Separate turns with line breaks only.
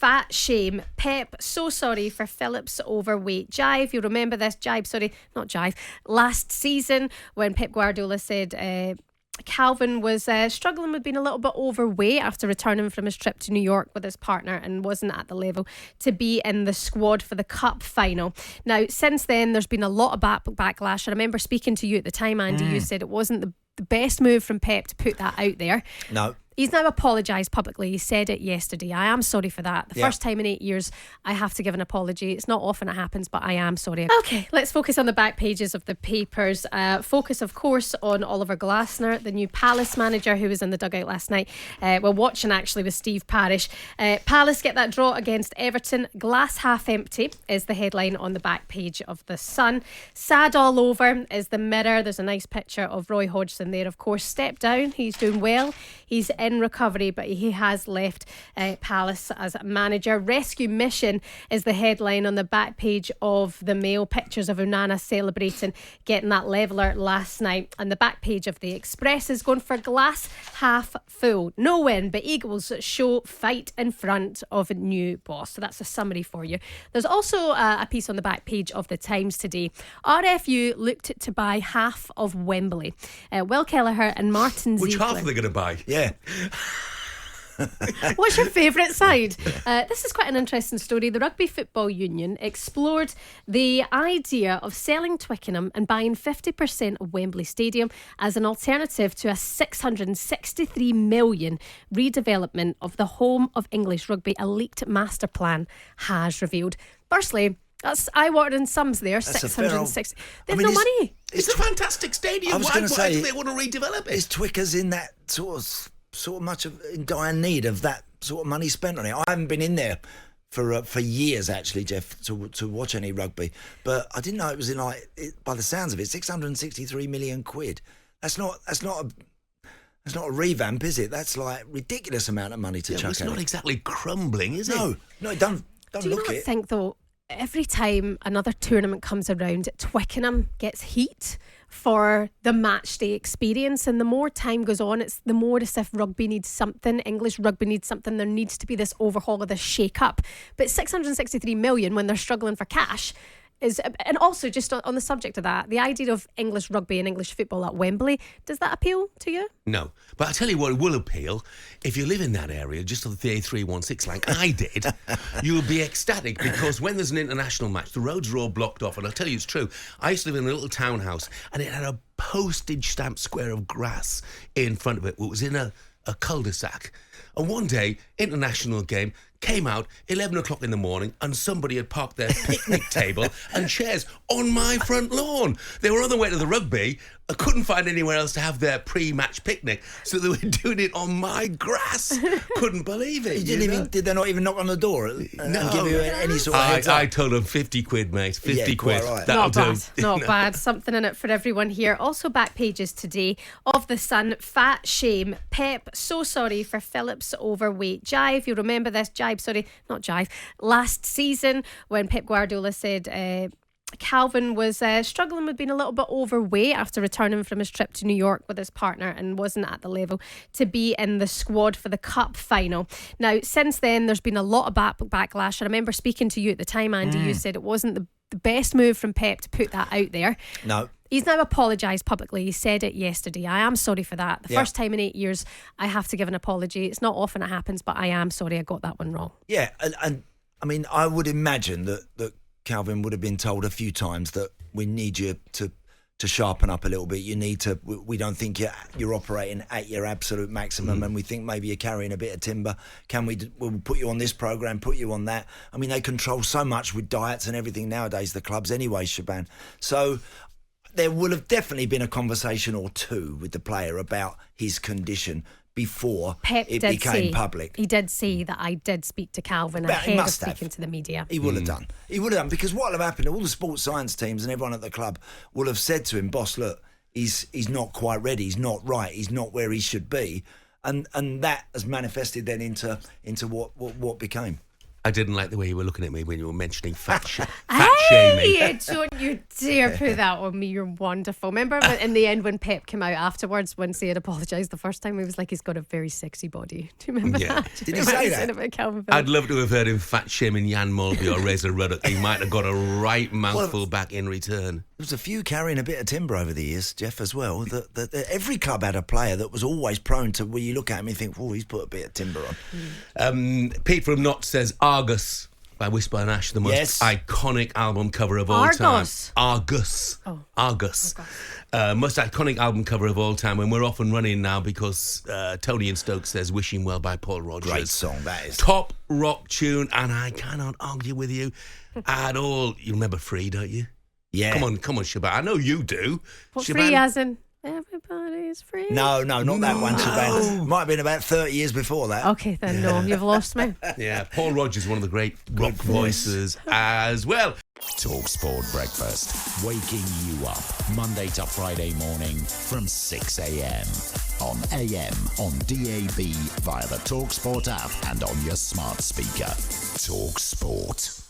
fat shame. Pep, so sorry for Phillips' overweight jive. You'll remember this last season when Pep Guardiola said Kalvin was struggling with being a little bit overweight after returning from his trip to New York with his partner and wasn't at the level to be in the squad for the cup final. Now, since then, there's been a lot of backlash. I remember speaking to you at the time, Andy. You said it wasn't the best move from Pep to put that out there.
No.
He's now apologised publicly. He said it yesterday. I am sorry for that. The first time in 8 years I have to give an apology. It's not often it happens, but I am sorry. Okay, let's focus on the back pages of the papers. Focus, of course, on Oliver Glasner, the new Palace manager who was in the dugout last night. We're watching actually with Steve Parish. Palace get that draw against Everton. Glass half empty is the headline on the back page of The Sun. Sad all over is the Mirror. There's a nice picture of Roy Hodgson there, of course. Stepped down. He's doing well. He's in recovery, but he has left Palace as manager. Rescue mission is the headline on the back page of the Mail. Pictures of Onana celebrating getting that leveller last night. And the back page of the Express is going for glass half full. No win, but Eagles show fight in front of new boss. So that's a summary for you. There's also a piece on the back page of the Times today. RFU looked to buy half of Wembley. Will Kelleher and Martin
Which
Ziegler.
half are they going to buy?
Yeah.
What's your favourite side? This is quite an interesting story. The Rugby Football Union explored the idea of selling Twickenham and buying 50% of Wembley Stadium as an alternative to a 663 million redevelopment of the home of English rugby. A leaked master plan has revealed. Firstly, that's eye-watering sums there.
That's
660. They've
I mean,
no money.
It's a fantastic stadium.
I was
Why
going to say,
do they want to redevelop it?
Is Twickers in that sort of much of in dire need of that sort of money spent on it? I haven't been in there for years actually, Jeff, to watch any rugby, but I didn't know it was in by the sounds of it, 663 million quid. That's not a revamp, is it? That's like ridiculous amount of money to chuck
It's
at
not
it.
exactly crumbling, is it?
No, don't
Do you
look
not
it.
think though, every time another tournament comes around, Twickenham gets heat for the match day experience, and the more time goes on, it's the more as if rugby needs something, English rugby needs something. There needs to be this overhaul of this shake up. But 663 million when they're struggling for cash is, and also just on the subject of that, the idea of English rugby and English football at Wembley, does that appeal to you?
No, but I tell you what, it will appeal. If you live in that area, just on the A316 like I did, you'll be ecstatic, because when there's an international match, the roads are all blocked off. And I'll tell you, it's true. I used to live in a little townhouse, and it had a postage stamp square of grass in front of it. It was in a cul-de-sac. And one day, international game, came out 11 o'clock in the morning, and somebody had parked their picnic table and chairs on my front lawn. They were on their way to the rugby. I couldn't find anywhere else to have their pre-match picnic, so they were doing it on my grass. Couldn't believe it.
Did they not even knock on the door and give you any sort of heads up?
I told them 50 quid, mate. 50 quid.
Right.
That'll
Not bad,
do.
not bad. Something in it for everyone here. Also back pages today of The Sun. Fat shame. Pep, so sorry for Phillips' overweight jive. You'll remember this last season when Pep Guardiola said Kalvin was struggling with being a little bit overweight after returning from his trip to New York with his partner and wasn't at the level to be in the squad for the cup final. Now, since then, there's been a lot of backlash. I remember speaking to you at the time, Andy. You said it wasn't the best move from Pep to put that out there.
No.
He's now apologised publicly. He said it yesterday. I am sorry for that. The first time in 8 years I have to give an apology. It's not often it happens, but I am sorry I got that one wrong.
Yeah, and I mean, I would imagine that Kalvin would have been told a few times that we need you to sharpen up a little bit. You need to. We don't think you're operating at your absolute maximum, and we think maybe you're carrying a bit of timber. We'll put you on this program, put you on that. I mean, they control so much with diets and everything nowadays, the clubs anyway, Shebahn. So there will have definitely been a conversation or two with the player about his condition before it became public.
He did say that I did speak to Kalvin ahead of speaking to the media.
He would have done. He would have done, because what will have happened, all the sports science teams and everyone at the club will have said to him, boss, look, he's not quite ready, he's not right, he's not where he should be. And that has manifested then into what became.
I didn't like the way you were looking at me when you were mentioning fat shaming.
Don't you dare put that on me. You're wonderful. Remember in the end when Pep came out afterwards, once he had apologised the first time, he was like, he's got a very sexy body. Do you remember that?
Did he say that?
About Kalvin Phillips?
I'd love to have heard him fat shaming Jan Mulby or Razor Ruddock. He might have got a right mouthful back in return.
There was a few carrying a bit of timber over the years, Jeff, as well. That every club had a player that was always prone to, where you look at him and think, oh, he's put a bit of timber on.
Pete from Notts says Argus by Whisper and Ash, the most iconic album cover of all time. Argus.
Oh.
Argus. Most iconic album cover of all time, and we're off and running now because Tony in Stoke says Wishing Well by Paul Rodgers.
Great song, that is.
Top rock tune, and I cannot argue with you at all. You remember Free, don't you?
Yeah.
Come on, Shebahn. I know you do.
What
Shebahn?
Free as in? Everybody's free.
No, not that one, Shebahn. Might have been about 30 years before that.
Okay, then no, you've lost me.
Yeah, Paul Rodgers, one of the great rock voices as well.
talkSPORT Breakfast, waking you up Monday to Friday morning from 6 a.m. on AM, on DAB, via the talkSPORT app and on your smart speaker. talkSPORT.